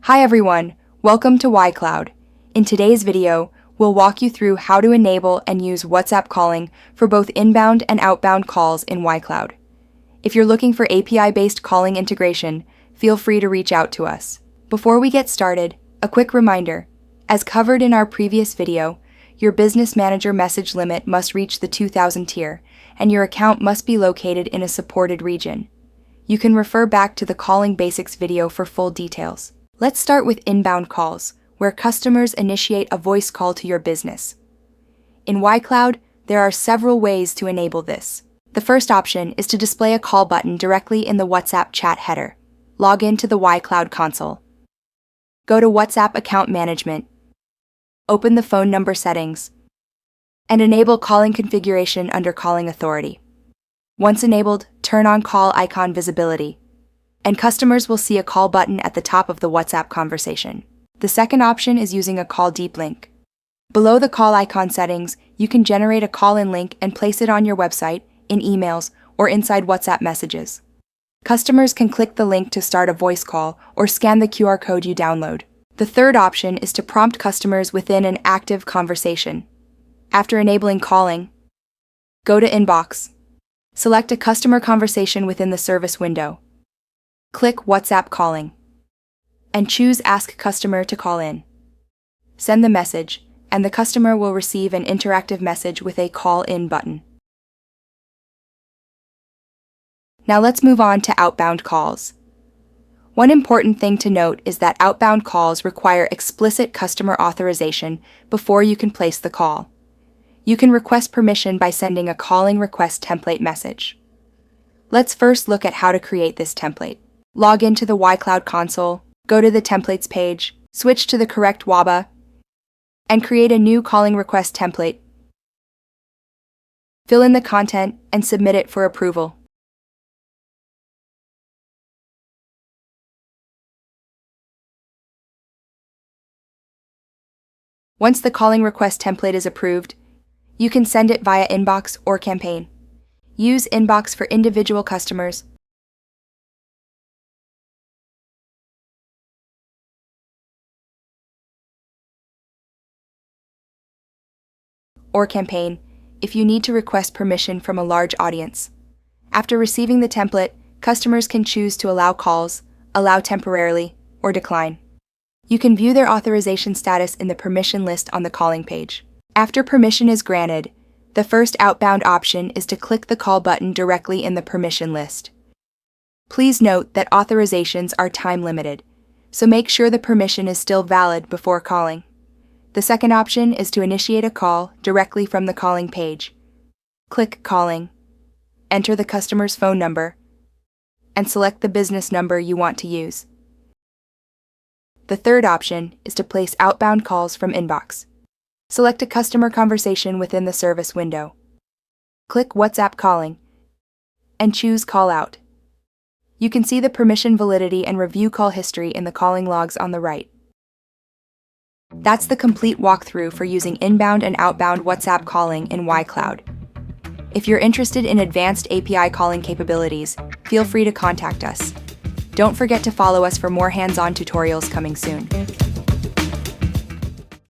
Hi everyone, welcome to YCloud. In today's video, we'll walk you through how to enable and use WhatsApp calling for both inbound and outbound calls in YCloud. If you're looking for API-based calling integration, feel free to reach out to us. Before we get started, a quick reminder. As covered in our previous video, your business manager message limit must reach the 2000 tier, and your account must be located in a supported region. You can refer back to the Calling Basics video for full details. Let's start with inbound calls, where customers initiate a voice call to your business. In YCloud, there are several ways to enable this. The first option is to display a call button directly in the WhatsApp chat header. Log into the YCloud console. Go to WhatsApp Account Management. Open the phone number settings, and enable calling configuration under Calling Authority. Once enabled, turn on call icon visibility, and customers will see a call button at the top of the WhatsApp conversation. The second option is using a call deep link. Below the call icon settings, you can generate a call-in link and place it on your website, in emails, or inside WhatsApp messages. Customers can click the link to start a voice call or scan the QR code you download. The third option is to prompt customers within an active conversation. After enabling calling, go to Inbox. Select a customer conversation within the service window. Click WhatsApp Calling, and choose Ask Customer to call in. Send the message, and the customer will receive an interactive message with a Call In button. Now let's move on to outbound calls. One important thing to note is that outbound calls require explicit customer authorization before you can place the call. You can request permission by sending a calling request template message. Let's first look at how to create this template. Log into the YCloud console, go to the Templates page, switch to the correct WABA, and create a new calling request template. Fill in the content and submit it for approval. Once the calling request template is approved, you can send it via Inbox or Campaign. Use Inbox for individual customers, or Campaign if you need to request permission from a large audience. After receiving the template, customers can choose to allow calls, allow temporarily, or decline. You can view their authorization status in the permission list on the calling page. After permission is granted, the first outbound option is to click the call button directly in the permission list. Please note that authorizations are time-limited, so make sure the permission is still valid before calling. The second option is to initiate a call directly from the calling page. Click Calling, enter the customer's phone number, and select the business number you want to use. The third option is to place outbound calls from Inbox. Select a customer conversation within the service window. Click WhatsApp Calling, and choose Call Out. You can see the permission validity and review call history in the calling logs on the right. That's the complete walkthrough for using inbound and outbound WhatsApp calling in YCloud. If you're interested in advanced API calling capabilities, feel free to contact us. Don't forget to follow us for more hands-on tutorials coming soon.